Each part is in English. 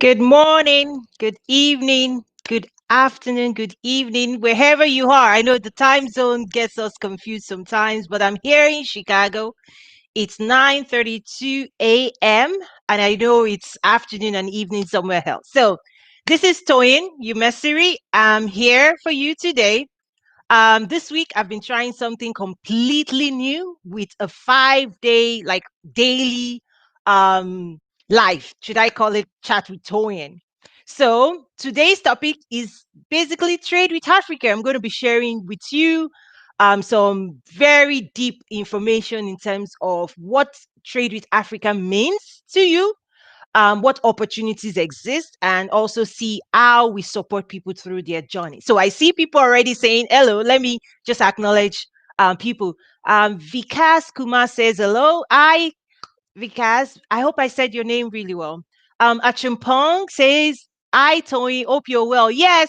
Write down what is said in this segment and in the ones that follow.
Good morning, good evening, good afternoon, good evening, wherever you are. I know the time zone gets us confused sometimes, but I'm here in Chicago. It's 9:32 a.m. and I know it's afternoon and evening somewhere else. So this is Toyin Umesiri. I'm here for you today. This week I've been trying something completely new with a 5 day, like daily um life. Should I call it chat with Toyin? So today's topic is basically trade with Africa. I'm going to be sharing with you some very deep information in terms of what trade with Africa means to you, what opportunities exist, and also see how we support people through their journey. So I see people already saying hello. Let me just acknowledge people. Vikas Kumar says hello. Vikas, I hope I said your name really well. Achimpong says, "Hi, Tony. Hope you're well." Yes,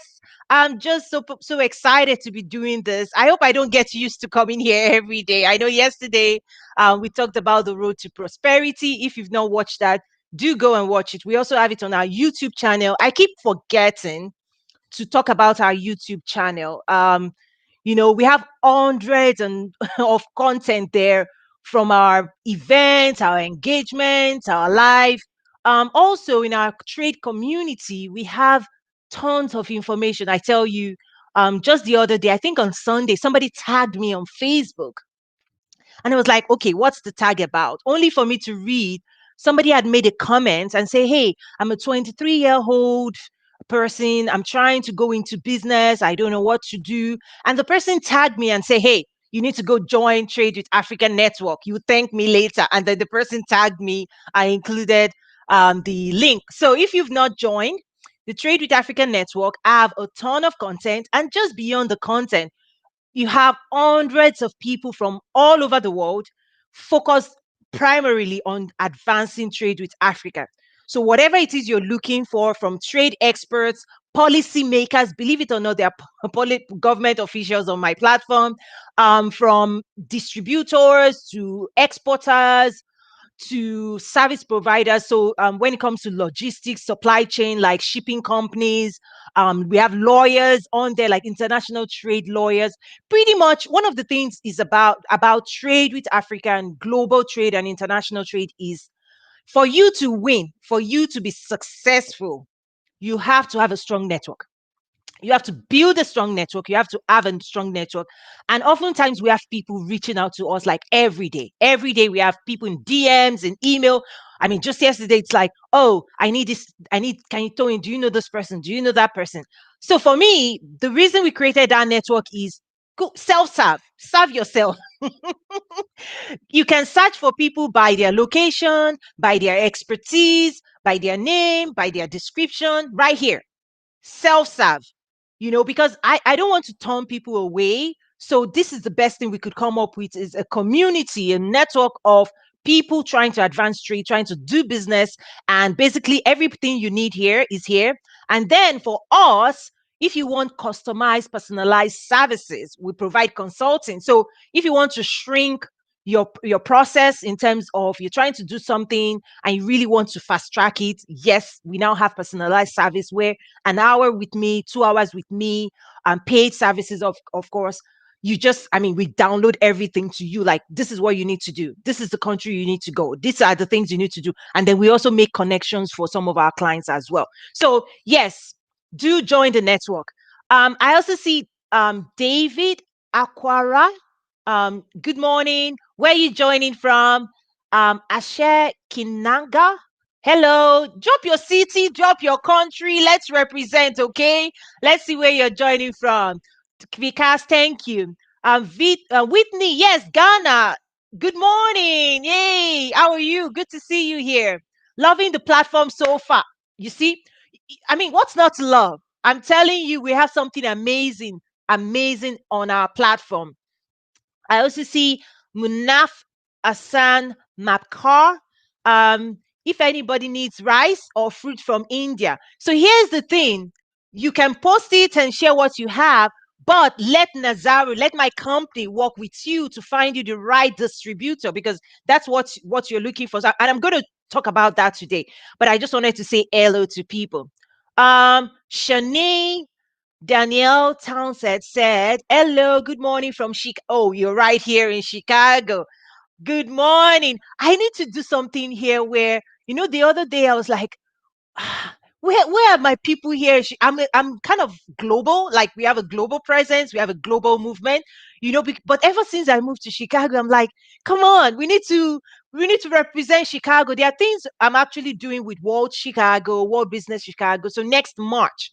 I'm just so excited to be doing this. I hope I don't get used to coming here every day. I know yesterday we talked about the road to prosperity. If you've not watched that, do go and watch it. We also have it on our YouTube channel. I keep forgetting to talk about our YouTube channel. We have hundreds and of content there from our events, our engagements, our live. Also, in our trade community, we have tons of information. I tell you, just the other day, I think on Sunday, somebody tagged me on Facebook, and I was like, okay, what's the tag about? Only for me to read, somebody had made a comment and say, hey, I'm a 23-year-old person. I'm trying to go into business. I don't know what to do. And the person tagged me and say, hey, you need to go join Trade with Africa Network. You thank me later. And then the person tagged me. I included the link. So if you've not joined the Trade with Africa Network, I have a ton of content. And just beyond the content, you have hundreds of people from all over the world focused primarily on advancing trade with Africa. So, whatever it is you're looking for from trade experts, policy makers, believe it or not, there are government officials on my platform, from distributors to exporters to service providers. So when it comes to logistics, supply chain, like shipping companies, we have lawyers on there, like international trade lawyers. Pretty much one of the things is about trade with Africa and global trade and international trade is for you to win, for you to be successful, you have to have a strong network. You have to build a strong network. You have to have a strong network. And oftentimes we have people reaching out to us like every day. Every day we have people in DMs and email. I mean, just yesterday, it's like, oh, I need this. Can you tell me, do you know this person? Do you know that person? So for me, the reason we created that network is go self-serve, serve yourself. You can search for people by their location, by their expertise, by their name, by their description, right here. Self-serve, because I don't want to turn people away. So this is the best thing we could come up with is a community, a network of people trying to advance trade, trying to do business. And basically everything you need here is here. And then for us, if you want customized, personalized services, we provide consulting. So if you want to shrink your process in terms of you're trying to do something and you really want to fast track it. Yes, we now have personalized service where an hour with me, 2 hours with me, and paid services of course. You just, I mean, we download everything to you. Like, this is what you need to do. This is the country you need to go. These are the things you need to do. And then we also make connections for some of our clients as well. So yes, do join the network. I also see David Aquara. Good morning. Where are you joining from? Ashe Kinanga. Hello. Drop your city, drop your country. Let's represent, okay? Let's see where you're joining from. Vikas, thank you. Whitney, yes, Ghana. Good morning. Yay. How are you? Good to see you here. Loving the platform so far. You see, I mean, what's not to love? I'm telling you, we have something amazing, amazing on our platform. I also see Munaf Hassan Mapkar. If anybody needs rice or fruit from India. So here's the thing. You can post it and share what you have, but let Nazaru, let my company work with you to find you the right distributor, because that's what you're looking for. So, and I'm going to talk about that today. But I just wanted to say hello to people. Shanae Danielle Townsend said, hello, good morning from Chicago. Oh, you're right here in Chicago. Good morning. I need to do something here where, the other day I was like, where are my people here? I'm kind of global. Like, we have a global presence, we have a global movement, but ever since I moved to Chicago, I'm like, come on, we need to represent Chicago. There are things I'm actually doing with World Business Chicago. So next March,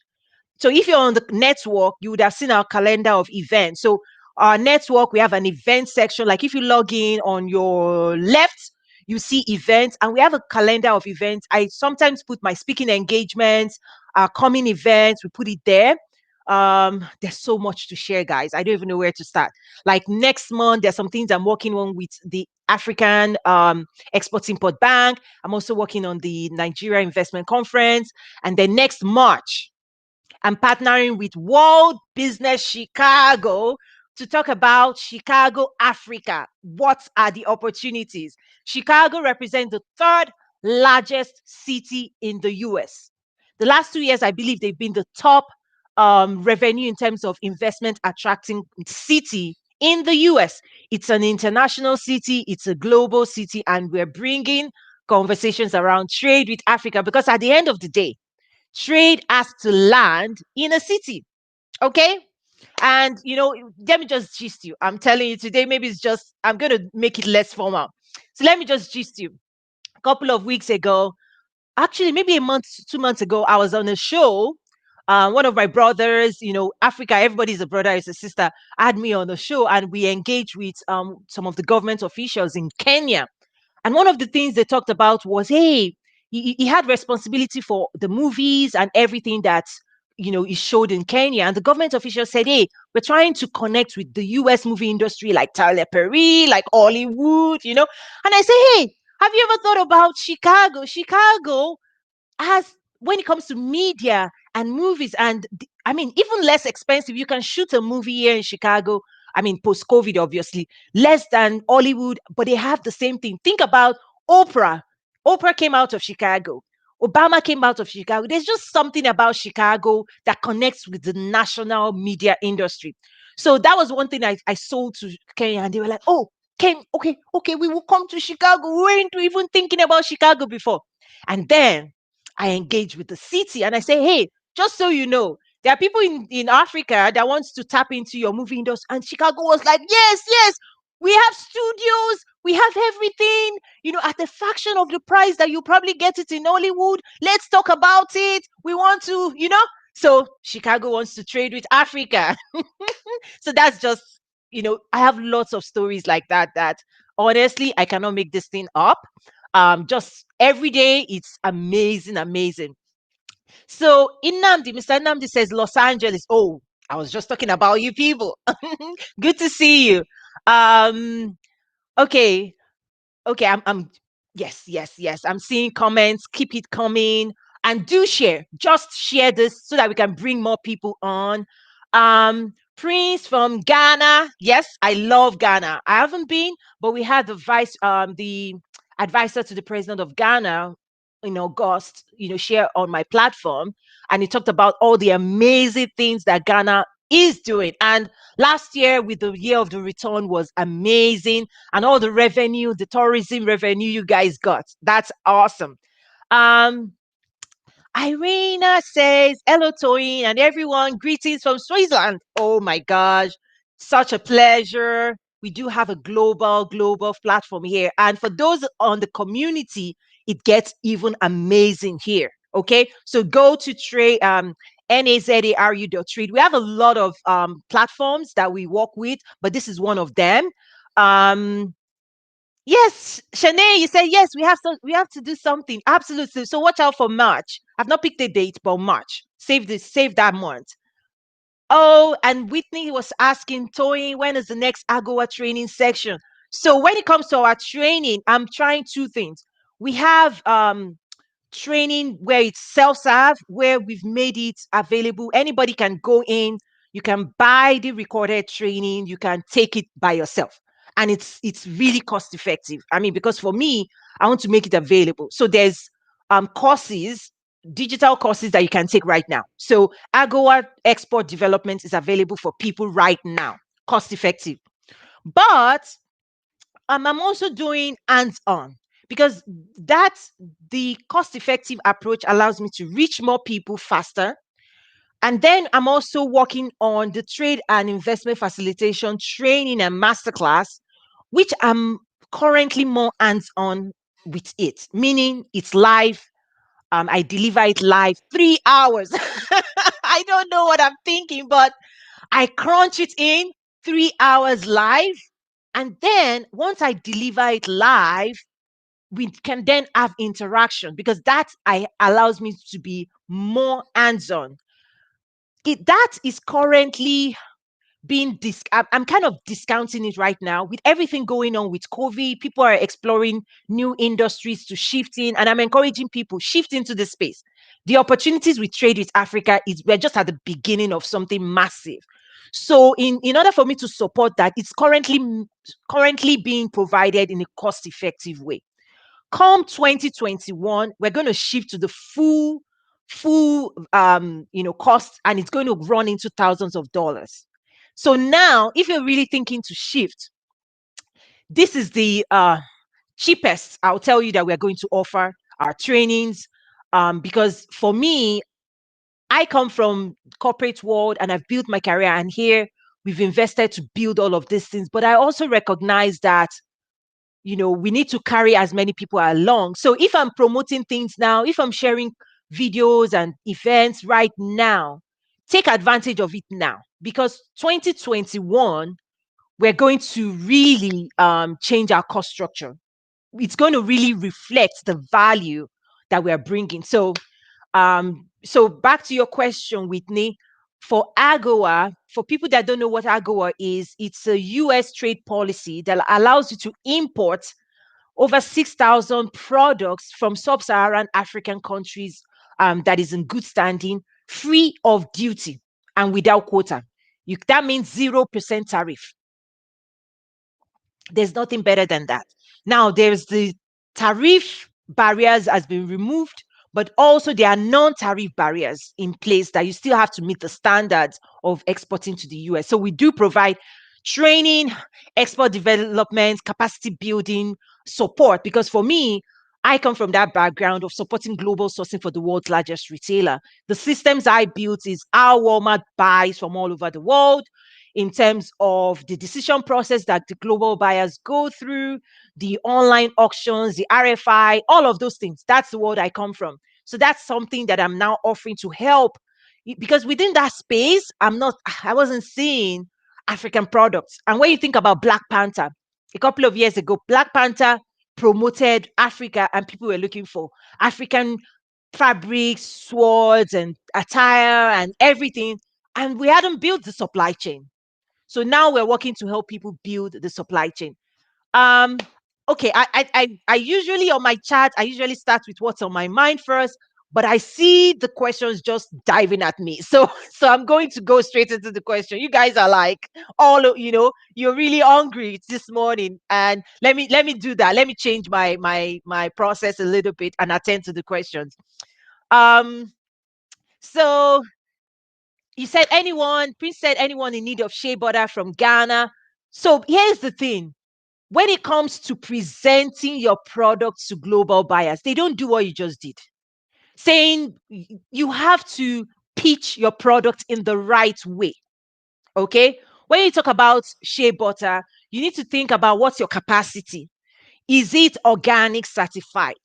so if you're on the network, you would have seen our calendar of events. So our network, we have an event section. Like, if you log in on your left, you see events, and we have a calendar of events. I sometimes put my speaking engagements, our coming events, we put it there. There's so much to share, guys. I don't even know where to start. Like, next month, there's some things I'm working on with the African Export Import Bank. I'm also working on the Nigeria Investment Conference. And then next March, I'm partnering with World Business Chicago to talk about Chicago, Africa. What are the opportunities? Chicago represents the third largest city in the US. The last 2 years, I believe they've been the top revenue in terms of investment attracting city in the US. It's an international city, it's a global city, and we're bringing conversations around trade with Africa, because at the end of the day, trade has to land in a city. Okay. And, let me just gist you. I'm telling you today, maybe I'm going to make it less formal. So let me just gist you. A couple of weeks ago, actually, maybe a month, 2 months ago, I was on a show. One of my brothers, Africa, everybody's a brother, is a sister, had me on the show, and we engaged with some of the government officials in Kenya. And one of the things they talked about was, hey, he had responsibility for the movies and everything that, is showed in Kenya. And the government official said, hey, we're trying to connect with the US movie industry, like Tyler Perry, like Hollywood. And I say, hey, have you ever thought about Chicago? Chicago has, when it comes to media and movies, and I mean, even less expensive. You can shoot a movie here in Chicago. I mean, post COVID, obviously, less than Hollywood, but they have the same thing. Think about Oprah. Oprah came out of Chicago. Obama came out of Chicago. There's just something about Chicago that connects with the national media industry. So that was one thing I sold to Kenya, and they were like, oh, Ken, okay, we will come to Chicago. We weren't even thinking about Chicago before. And then I engage with the city and I say, hey, just so you know, there are people in Africa that wants to tap into your movie industry. And Chicago was like, yes, yes, we have studios, we have everything, at a fraction of the price that you probably get it in Hollywood. Let's talk about it. We want to. So Chicago wants to trade with Africa. So that's just, I have lots of stories like that honestly, I cannot make this thing up. Just every day, it's amazing, amazing. So Mr. Nnamdi says Los Angeles. Oh, I was just talking about you people. Good to see you. Um, okay, okay. I'm yes, yes, yes. I'm seeing comments. Keep it coming, and do share. Just share this so that we can bring more people on. Prince from Ghana. Yes, I love Ghana. I haven't been, but we had the advisor to the president of Ghana in August, share on my platform, and he talked about all the amazing things that Ghana is doing. And last year, with the year of the return, was amazing, and all the revenue, the tourism revenue you guys got. That's awesome. Um, Irina says, hello, Toyin, and everyone. Greetings from Switzerland. Oh my gosh, such a pleasure. We do have a global platform here. And for those on the community, it gets even amazing here. Okay, so go to trade nazaru.trade. We have a lot of platforms that we work with, but this is one of them. Um, Yes, Shanae, you said yes. We have to do something. Absolutely. So watch out for March. I've not picked a date, but March. Save that month. Oh, and Whitney was asking Toyin, when is the next AGOA training section? So when it comes to our training, I'm trying two things. We have training where it's self-serve, where we've made it available. Anybody can go in, you can buy the recorded training, you can take it by yourself. And it's really cost effective. I mean, because for me, I want to make it available. So there's courses, digital courses that you can take right now. So Agoa export development is available for people right now, cost effective. But I'm also doing hands-on because that's the cost-effective approach allows me to reach more people faster. And then I'm also working on the trade and investment facilitation training and masterclass, which I'm currently more hands-on with it, meaning it's live. I deliver it live 3 hours. I don't know what I'm thinking, but I crunch it in 3 hours live. And then once I deliver it live, we can then have interaction because that allows me to be more hands-on. That is currently I'm kind of discounting it right now with everything going on with COVID. People are exploring new industries to shift in, and I'm encouraging people shift into the space. The opportunities we trade with Africa is we're just at the beginning of something massive. So in order for me to support that, it's currently being provided in a cost-effective way. Come 2021, we're going to shift to the full cost, and it's going to run into thousands of dollars. So now, if you're really thinking to shift, this is the cheapest I'll tell you that we're going to offer our trainings. Because for me, I come from corporate world and I've built my career, and here we've invested to build all of these things. But I also recognize that we need to carry as many people along. So if I'm promoting things now, if I'm sharing videos and events right now, take advantage of it now, because 2021 we're going to really change our cost structure. It's going to really reflect the value that we're bringing. So back to your question, Whitney. For AGOA, for people that don't know what AGOA is, it's a US trade policy that allows you to import over 6,000 products from sub-Saharan African countries, that is in good standing, free of duty and without quota. That means 0% tariff. There's nothing better than that. Now, there's the tariff barriers has been removed, but also there are non-tariff barriers in place that you still have to meet the standards of exporting to the US. So we do provide training, export development, capacity building, support, because for me, I come from that background of supporting global sourcing for the world's largest retailer. The systems I built is how Walmart buys from all over the world, in terms of the decision process that the global buyers go through, the online auctions, the RFI, all of those things. That's the world I come from. So that's something that I'm now offering to help, because within that space, I wasn't seeing African products. And when you think about Black Panther, a couple of years ago, Black Panther promoted Africa, and people were looking for African fabrics, swords, and attire and everything. And we hadn't built the supply chain. So now we're working to help people build the supply chain. Okay, I usually on my chat, I usually start with what's on my mind first, but I see the questions just diving at me. So I'm going to go straight into the question. You guys are like you're really hungry this morning, and let me do that. Let me change my process a little bit and attend to the questions. Um, so you said anyone, Prince said anyone in need of shea butter from Ghana. So here's the thing. When it comes to presenting your product to global buyers, they don't do what you just did. Saying you have to pitch your product in the right way. Okay. When you talk about shea butter, you need to think about what's your capacity. Is it organic certified?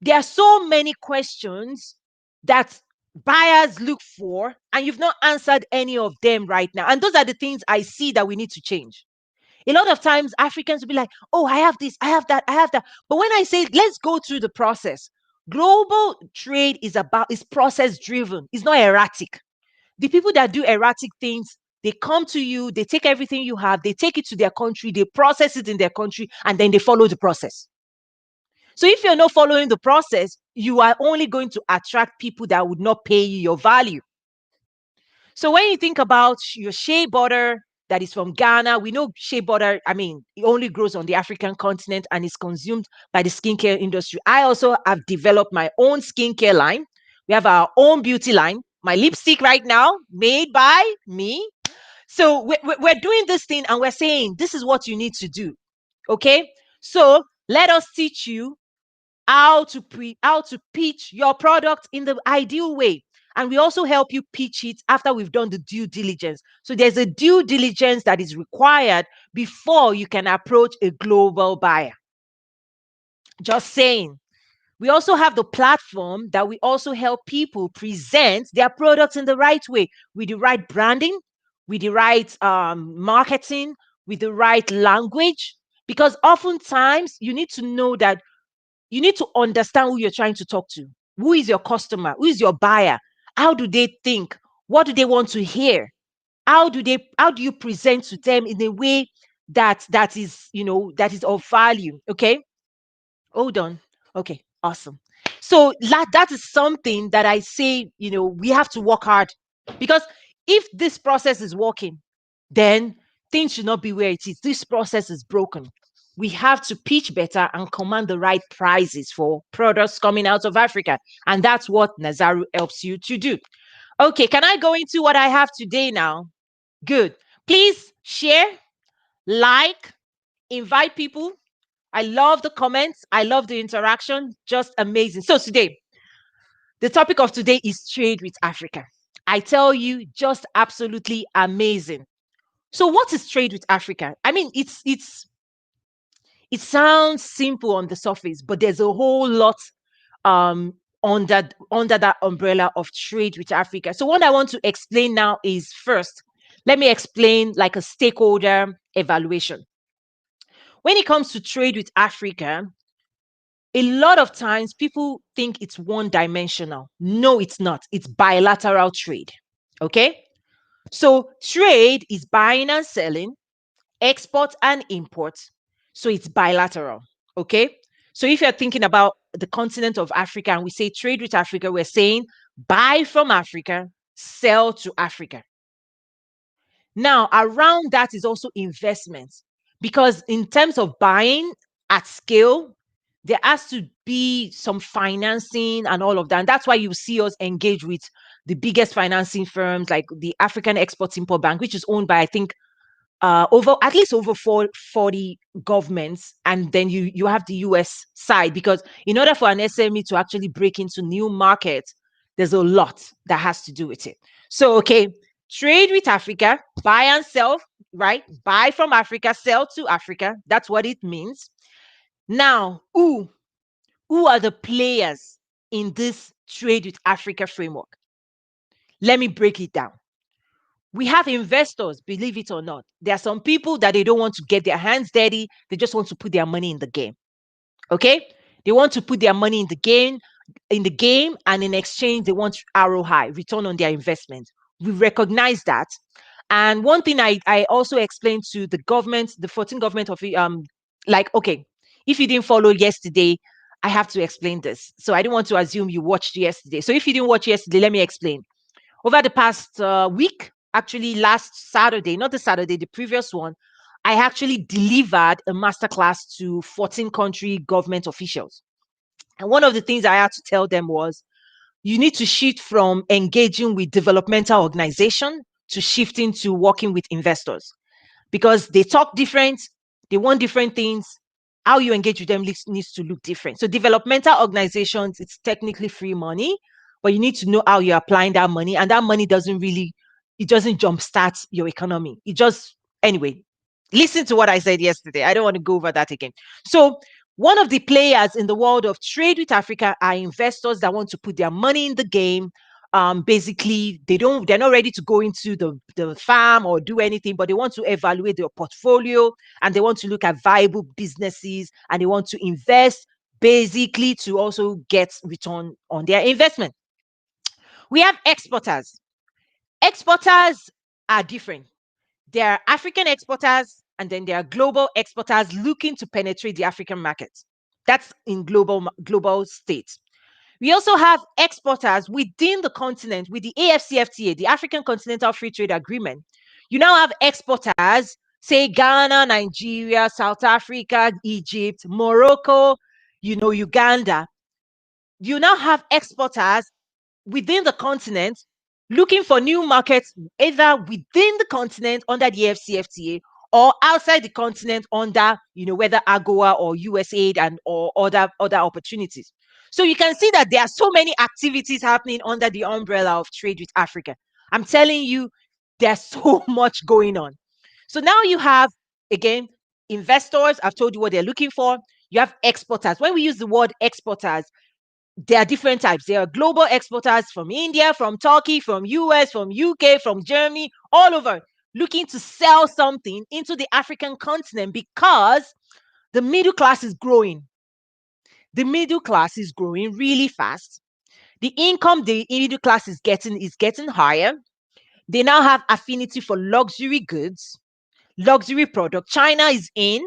There are so many questions that buyers look for, and you've not answered any of them right now. And those are the things I see that we need to change. A lot of times Africans will be like, oh, I have this, I have that, I have that. But when I say, let's go through the process, global trade is process driven. It's not erratic. The people that do erratic things, they come to you, they take everything you have, they take it to their country, they process it in their country, and then they follow the process. So if you're not following the process, you are only going to attract people that would not pay you your value. So when you think about your shea butter that is from Ghana, we know shea butter, I mean, it only grows on the African continent and is consumed by the skincare industry. I also have developed my own skincare line. We have our own beauty line. My lipstick right now, made by me. So we're doing this thing and we're saying, this is what you need to do. Okay. So let us teach you how to pitch your product in the ideal way. And we also help you pitch it after we've done the due diligence. So there's a due diligence that is required before you can approach a global buyer. Just saying. We also have the platform that we also help people present their products in the right way, with the right branding, with the right marketing, with the right language. Because oftentimes you need to know that you need to understand who you're trying to talk to. Who is your customer? Who is your buyer? How do they think? What do they want to hear? How do you present to them in a way that is of value? Okay. Hold on. Okay, awesome. So that is something that I say, we have to work hard, because if this process is working, then things should not be where it is. This process is broken. We have to pitch better and command the right prices for products coming out of Africa. And that's what Nazaru helps you to do. Okay, can I go into what I have today now? Good. Please share, like, invite people. I love the comments. I love the interaction. Just amazing. So today, the topic of today is trade with Africa. I tell you, just absolutely amazing. So what is trade with Africa? I mean, it sounds simple on the surface, but there's a whole lot um under that umbrella of trade with Africa. So what I want to explain now is, first, let me explain like a stakeholder evaluation. When it comes to trade with Africa, a lot of times people think it's one dimensional. No, it's not. It's bilateral trade. Okay. So trade is buying and selling, export and import. So it's bilateral. Okay. So if you're thinking about the continent of Africa and we say trade with Africa, we're saying buy from Africa, sell to Africa. Now, around that is also investment, because in terms of buying at scale, there has to be some financing and all of that. And that's why you see us engage with the biggest financing firms like the African Export Import Bank, which is owned by, I think, over at least over 40 governments. And then you have the US side, because in order for an SME to actually break into new markets, there's a lot that has to do with it. So, okay, trade with Africa, buy and sell, right? Buy from Africa, sell to Africa. That's what it means. Now, who are the players in this trade with Africa framework? Let me break it down. We have investors, believe it or not. There are some people that they don't want to get their hands dirty. They just want to put their money in the game. Okay? They want to put their money in the game, and in exchange, they want ROI, return on their investment. We recognize that. And one thing I also explained to the government, the 14 government of like, okay, if you didn't follow yesterday, I have to explain this. So I don't want to assume you watched yesterday. So if you didn't watch yesterday, let me explain. Over the past week, actually last Saturday, not the Saturday, the previous one, I actually delivered a masterclass to 14 country government officials. And one of the things I had to tell them was, you need to shift from engaging with developmental organization to shifting to working with investors, because they talk different, they want different things. How you engage with them needs to look different. So developmental organizations, it's technically free money, but you need to know how you're applying that money, and that money doesn't really, it doesn't jumpstart your economy. It just, anyway, listen to what I said yesterday. I don't want to go over that again. So one of the players in the world of trade with Africa are investors that want to put their money in the game. Basically, they're not ready to go into the farm or do anything, but they want to evaluate their portfolio, and they want to look at viable businesses, and they want to invest basically to also get return on their investment. We have exporters. Exporters are different. There are African exporters, and then there are global exporters looking to penetrate the African market. That's in global states. We also have exporters within the continent with the AfCFTA, the African Continental Free Trade Agreement. You now have exporters, say Ghana, Nigeria, South Africa, Egypt, Morocco, Uganda. You now have exporters within the continent looking for new markets, either within the continent under the FCFTA or outside the continent under, whether AGOA or USAID and or other opportunities. So you can see that there are so many activities happening under the umbrella of trade with Africa. I'm telling you, there's so much going on. So now you have, again, investors. I've told you what they're looking for. You have exporters. When we use the word exporters, there are different types. There are global exporters from India, from Turkey, from US, from UK, from Germany, all over, looking to sell something into the African continent because the middle class is growing. The middle class is growing really fast. The income the middle class is getting higher. They now have affinity for luxury goods, luxury product. China is in.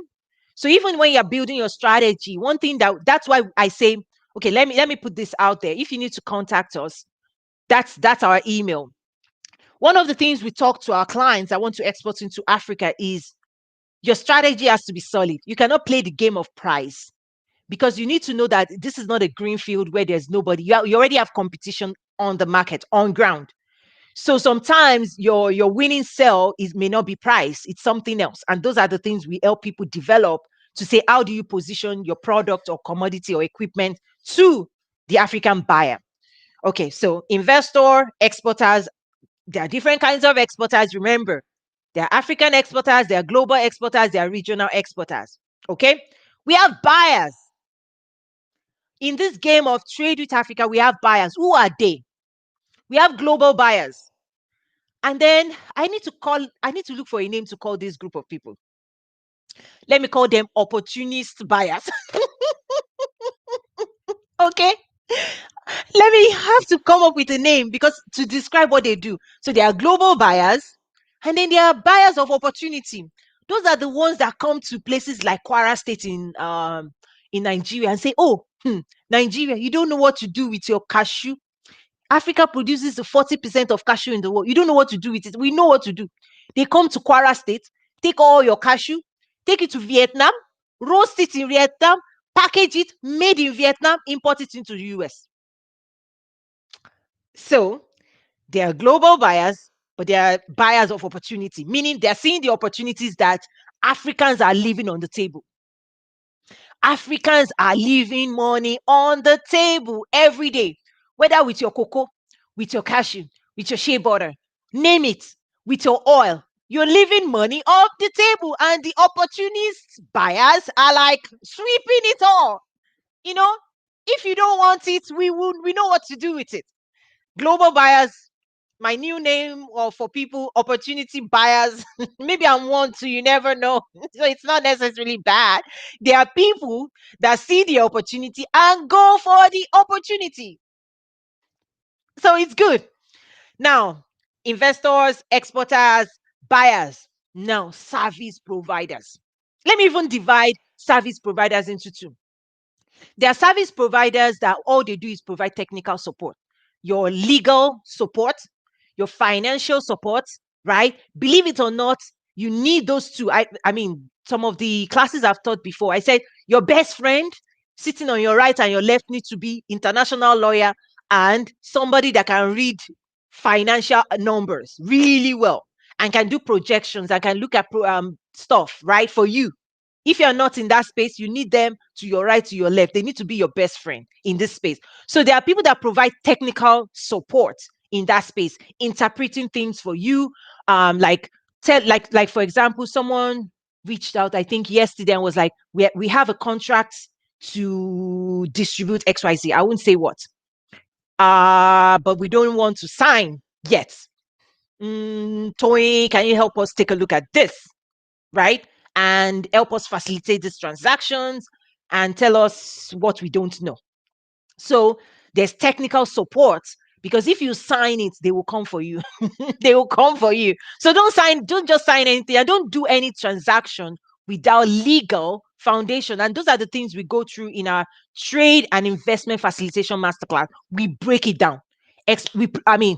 So even when you're building your strategy, one thing that's why I say, okay, let me put this out there. If you need to contact us, that's our email. One of the things we talk to our clients that want to export into Africa is your strategy has to be solid. You cannot play the game of price, because you need to know that this is not a green field where there's nobody. You already have competition on the market, on ground. So sometimes your winning sell may not be price, it's something else. And those are the things we help people develop to say, how do you position your product or commodity or equipment to the African buyer? Okay, so investor, exporters, there are different kinds of exporters. Remember, there are African exporters, there are global exporters, there are regional exporters. Okay, we have buyers. In this game of trade with Africa, we have buyers. Who are they? We have global buyers. And then I need to look for a name to call this group of people. Let me call them opportunist buyers. Okay. Let me have to come up with a name because to describe what they do. So they are global buyers, and then they are buyers of opportunity. Those are the ones that come to places like Kwara State in Nigeria and say, "Oh, Nigeria, you don't know what to do with your cashew. Africa produces the 40% of cashew in the world. You don't know what to do with it. We know what to do." They come to Kwara State, take all your cashew, take it to Vietnam, roast it in Vietnam, package it, made in Vietnam, import it into the US. So they are global buyers, but they are buyers of opportunity, meaning they're seeing the opportunities that Africans are leaving on the table. Africans are leaving money on the table every day, whether with your cocoa, with your cashew, with your shea butter, name it, with your oil. You're leaving money off the table, and the opportunist buyers are like sweeping it all. You know, if you don't want it, we know what to do with it. Global buyers, my new name, or for people, opportunity buyers. Maybe I'm one too, you never know. So it's not necessarily bad. There are people that see the opportunity and go for the opportunity. So it's good. Now, investors, exporters, buyers, now service providers. Let me even divide service providers into two. There are service providers that all they do is provide technical support, your legal support, your financial support, right? Believe it or not, you need those two. I mean, some of the classes I've taught before, I said your best friend sitting on your right and your left needs to be international lawyer and somebody that can read financial numbers really well and can do projections and can look at stuff, right, for you. If you're not in that space, you need them to your right, to your left. They need to be your best friend in this space. So there are people that provide technical support in that space, interpreting things for you. Like like for example, someone reached out, I think yesterday, and was like, we have a contract to distribute XYZ. I won't say what. But we don't want to sign yet. Toyin, can you help us take a look at this? Right? And help us facilitate these transactions and tell us what we don't know. So there's technical support, because if you sign it, they will come for you. They will come for you. So don't just sign anything, and don't do any transaction without legal foundation. And those are the things we go through in our trade and investment facilitation masterclass. We break it down. I mean,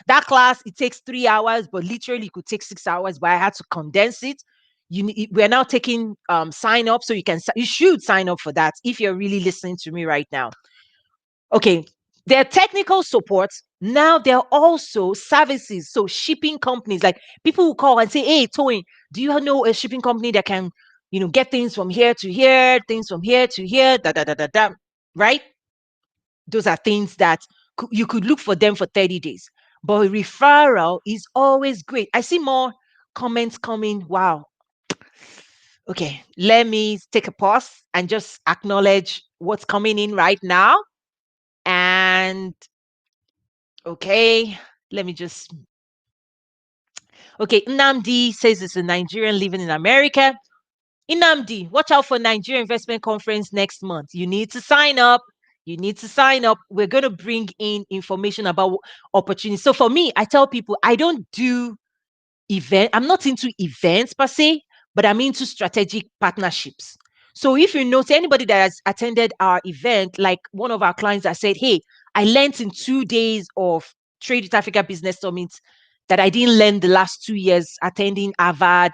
that class, it takes 3 hours, but literally it could take 6 hours, but I had to condense it. We're now taking sign up, so you should sign up for that if you're really listening to me right now. Okay, there are technical supports. Now there are also services. So shipping companies, like people who call and say, "Hey, Toyin, do you know a shipping company that can, get things from here to here, things from here to here, da da da da da," right? Those are things that you could look for them for 30 days. But referral is always great. I see more comments coming. Wow. Okay, let me take a pause and just acknowledge what's coming in right now. And okay, let me just. Okay, Nnamdi says it's a Nigerian living in America. Nnamdi, watch out for Nigeria Investment Conference next month. You need to sign up. You need to sign up. We're going to bring in information about opportunities. So for me, I tell people I don't do I'm not into events per se, but I'm into strategic partnerships. So if you notice, anybody that has attended our event, like one of our clients that said, "Hey, I learned in 2 days of Trade with Africa Business Summit that I didn't learn the last 2 years attending Harvard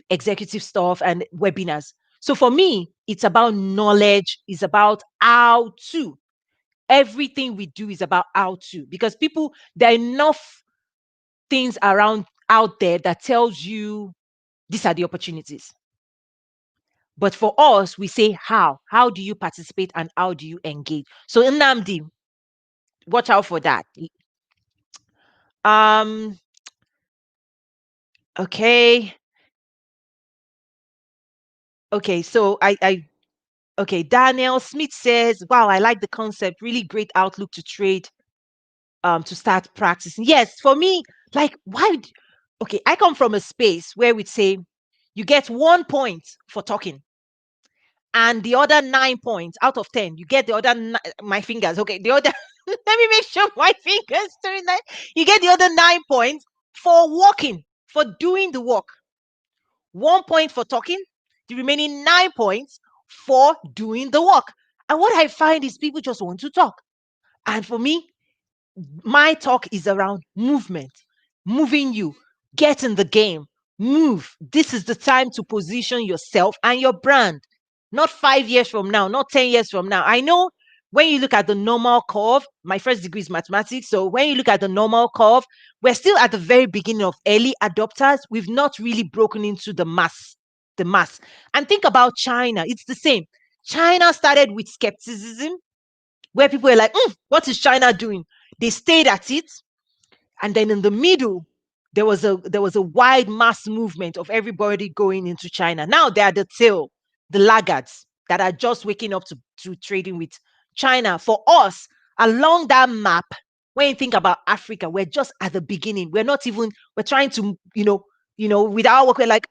executive stuff and webinars." So for me, it's about knowledge, it's about how to. Everything we do is about how to, because there are enough things around out there that tells you these are the opportunities. But for us, we say how. How do you participate and how do you engage? So Nnamdi, watch out for that. Um, okay. Okay, so okay, Daniel Smith says, "Wow, I like the concept. Really great outlook to trade, to start practicing." Yes, for me, like, okay, I come from a space where we'd say you get 1 point for talking, and the other 9 points out of 10, you get the other my fingers. Okay, the other let me make sure my fingers doing that. You get the other 9 points for walking, for doing the work. 1 point for talking, the remaining 9 points for doing the work. And what I find is people just want to talk. And for me, my talk is around movement, moving you, get in the game, move. This is the time to position yourself and your brand. Not 5 years from now, not 10 years from now. I know when you look at the normal curve, my first degree is mathematics. So when you look at the normal curve, we're still at the very beginning of early adopters. We've not really broken into the mass. The mass. And think about China. It's the same. China started with skepticism, where people were like, what is China doing? They stayed at it. And then in the middle, there was a wide mass movement of everybody going into China. Now they are the tail, the laggards that are just waking up to trading with China. For us, along that map, when you think about Africa, we're just at the beginning. We're trying to, with our work, we're like,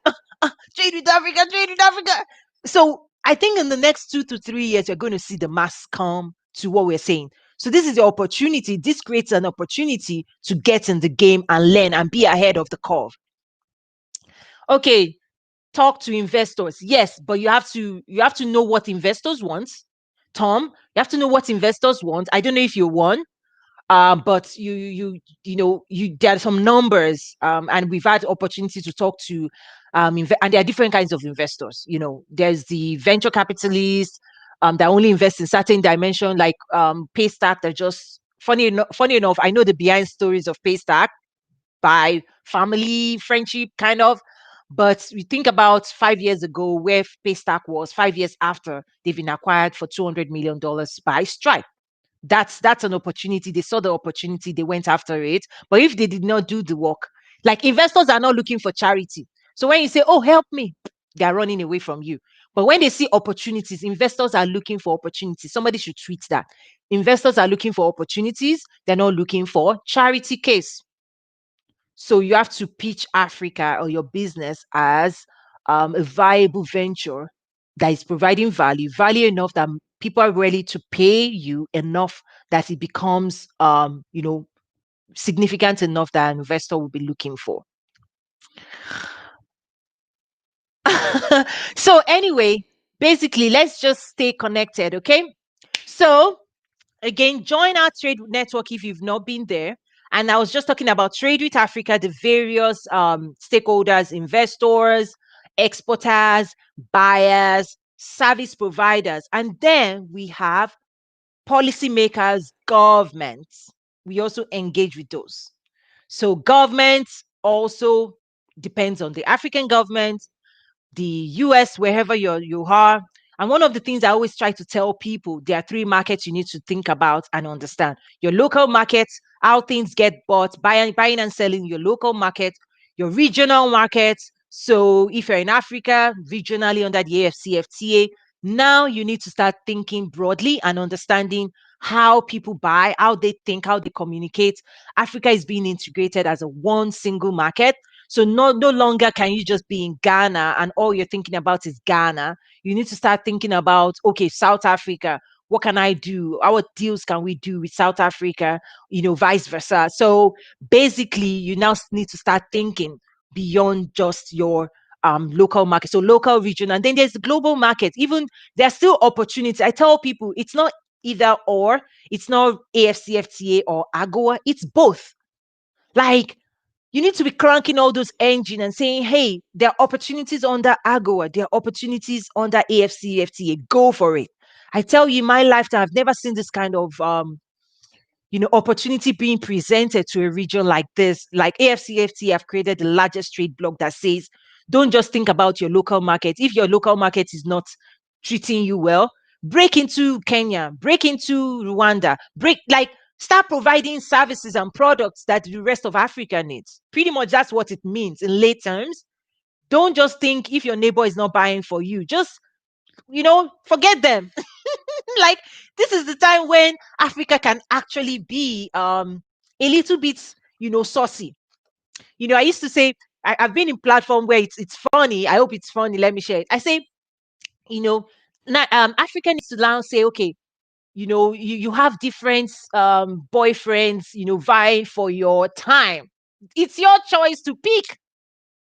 trade with Africa, trade with Africa. So I think in the next 2 to 3 years, you're going to see the mass come to what we're saying. So this is the opportunity. This creates an opportunity to get in the game and learn and be ahead of the curve. Okay, talk to investors. Yes, but you have to know what investors want. Tom, you have to know what investors want. I don't know if you won, but you there are some numbers, and we've had opportunity to talk to, and there are different kinds of investors. There's the venture capitalists, that only invest in certain dimension, like Paystack. They're just funny enough. I know the behind stories of Paystack by family friendship kind of. But we think about 5 years ago where Paystack was, 5 years after they've been acquired for $200 million by Stripe. That's an opportunity. They saw the opportunity, they went after it. But if they did not do the work, like, investors are not looking for charity. So when you say, oh, help me, they are running away from you. But when they see opportunities, investors are looking for opportunities. Somebody should tweet that. Investors are looking for opportunities, they're not looking for charity case. So you have to pitch Africa or your business as a viable venture that is providing value enough that people are ready to pay you enough that it becomes, significant enough that an investor will be looking for. So anyway, basically, let's just stay connected, okay? So again, join our trade network if you've not been there. And I was just talking about Trade with Africa, the various stakeholders, investors, exporters, buyers, service providers. And then we have policymakers, governments. We also engage with those. So government also depends on the African government, the US, wherever you are. And one of the things I always try to tell people, there are three markets you need to think about and understand. Your local market, how things get bought, buying and selling your local market, your regional market. So if you're in Africa, regionally under the AFCFTA, now you need to start thinking broadly and understanding how people buy, how they think, how they communicate. Africa is being integrated as a one single market. So no longer can you just be in Ghana and all you're thinking about is Ghana. You need to start thinking about, okay, South Africa, what can I do? What deals can we do with South Africa? Vice versa. So basically, you now need to start thinking beyond just your local market. So local, region, and then there's the global market. Even there's still opportunity. I tell people it's not either or. It's not AFCFTA or AGOA. It's both. Like, you need to be cranking all those engine and saying, hey, there are opportunities under AGOA, there are opportunities under AFCFTA. Go for it. I tell you, in my lifetime, I've never seen this kind of opportunity being presented to a region like this. Like AFCFTA have created the largest trade bloc that says, don't just think about your local market. If your local market is not treating you well, break into Kenya, break into Rwanda, start providing services and products that the rest of Africa needs. Pretty much that's what it means in lay terms. Don't just think if your neighbor is not buying for you, just, forget them. Like, this is the time when Africa can actually be a little bit, saucy. I used to say, I've been in platform where it's funny. I hope it's funny. Let me share it. I say, you know, Africa needs to now say, okay, you have different boyfriends, vying for your time. It's your choice to pick.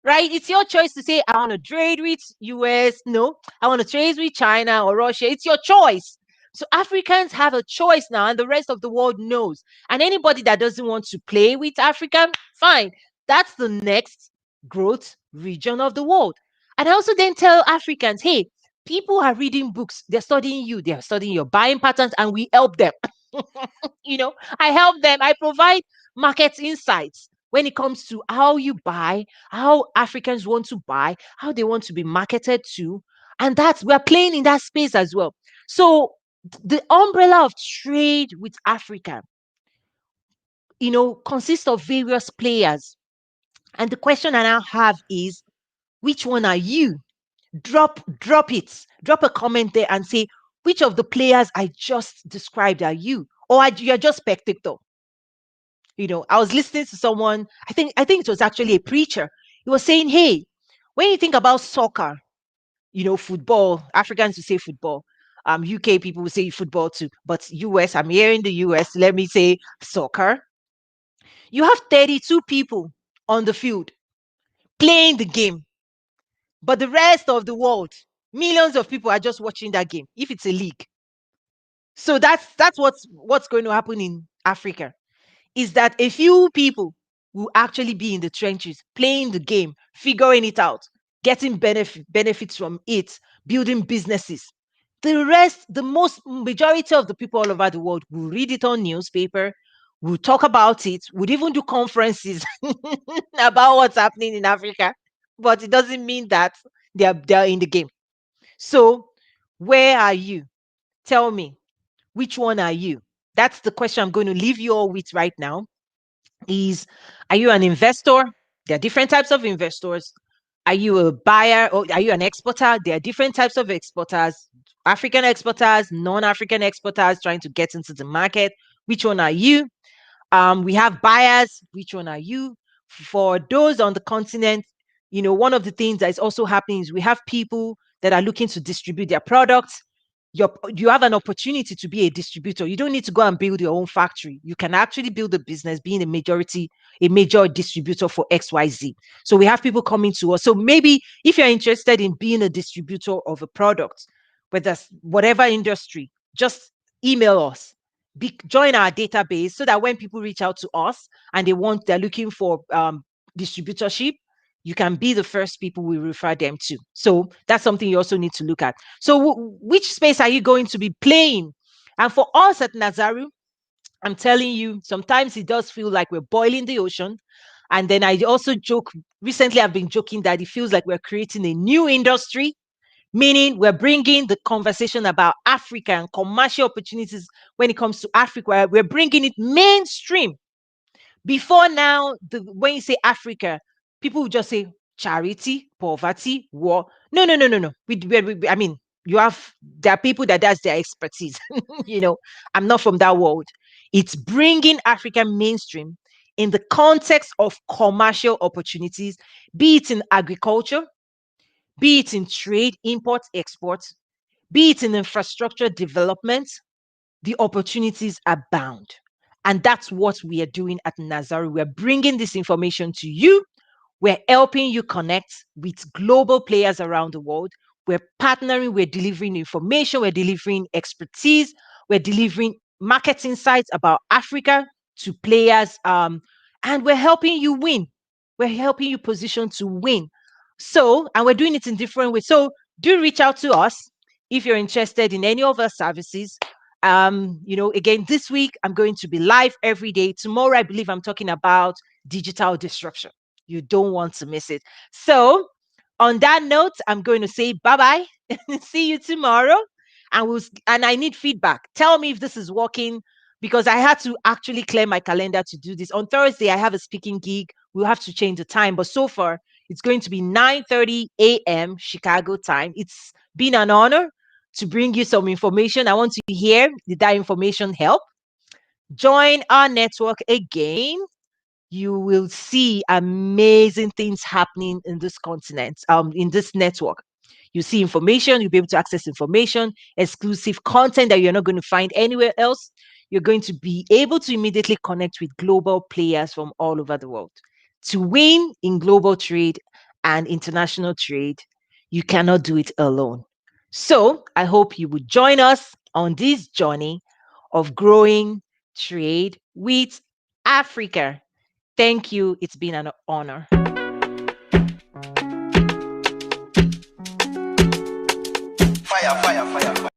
Right? It's your choice to say, I want to trade with US. No, I want to trade with China or Russia. It's your choice. So Africans have a choice now, and the rest of the world knows. And anybody that doesn't want to play with Africa, fine. That's the next growth region of the world. And I also then tell Africans, hey, people are reading books, they're studying you, they're studying your buying patterns, and we help them. I help them. I provide market insights when it comes to how you buy, how Africans want to buy, how they want to be marketed to. And that's, we're playing in that space as well. So the umbrella of trade with Africa, consists of various players. And the question I now have is, which one are you? Drop it. Drop a comment there and say, which of the players I just described are you? Or you're just spectator? I was listening to someone, I think it was actually a preacher. He was saying, hey, when you think about soccer, football, Africans will say football. UK people will say football too. But US, I'm here in the US, let me say soccer. You have 32 people on the field playing the game. But the rest of the world, millions of people are just watching that game, if it's a league. So that's what's going to happen in Africa, is that a few people will actually be in the trenches, playing the game, figuring it out, getting benefits from it, building businesses. The rest, the most majority of the people all over the world will read it on newspaper, will talk about it, would even do conferences about what's happening in Africa. But it doesn't mean that they're in the game. So where are you? Tell me, which one are you? That's the question I'm going to leave you all with right now. Is, are you an investor? There are different types of investors. Are you a buyer or are you an exporter? There are different types of exporters, African exporters, non-African exporters trying to get into the market. Which one are you? We have buyers. Which one are you? For those on the continent, one of the things that is also happening is we have people that are looking to distribute their products. You have an opportunity to be a distributor. You don't need to go and build your own factory. You can actually build a business being a major distributor for XYZ. So we have people coming to us. So maybe if you're interested in being a distributor of a product, whether whatever industry, just email us. Join our database so that when people reach out to us and they're looking for distributorship, you can be the first people we refer them to. So that's something you also need to look at. So which space are you going to be playing? And for us at Nazaru, I'm telling you, sometimes it does feel like we're boiling the ocean. And then I also joke, recently I've been joking that it feels like we're creating a new industry, meaning we're bringing the conversation about Africa and commercial opportunities when it comes to Africa. We're bringing it mainstream. Before now, when you say Africa, people will just say charity, poverty, war. No, no, no, no, no. I mean, there are people that's their expertise. you know, I'm not from that world. It's bringing Africa mainstream in the context of commercial opportunities, be it in agriculture, be it in trade, import, export, be it in infrastructure development. The opportunities abound. And that's what we are doing at Nazaru. We're bringing this information to you. We're helping you connect with global players around the world. We're partnering, we're delivering information, we're delivering expertise, we're delivering market insights about Africa to players, and we're helping you win. We're helping you position to win. So, and we're doing it in different ways. So, do reach out to us if you're interested in any of our services. Again, this week I'm going to be live every day. Tomorrow, I believe I'm talking about digital disruption. You don't want to miss it. So, on that note, I'm going to say bye bye. See you tomorrow. And I need feedback. Tell me if this is working, because I had to actually clear my calendar to do this. On Thursday, I have a speaking gig. We'll have to change the time, but so far it's going to be 9:30 a.m. Chicago time. It's been an honor to bring you some information. I want to hear, did that information help? Join our network again. You will see amazing things happening in this continent, in this network. You see information, you'll be able to access information, exclusive content that you're not going to find anywhere else. You're going to be able to immediately connect with global players from all over the world. To win in global trade and international trade, you cannot do it alone. So I hope you would join us on this journey of growing trade with Africa. Thank you. It's been an honor. Fire, fire, fire, fire.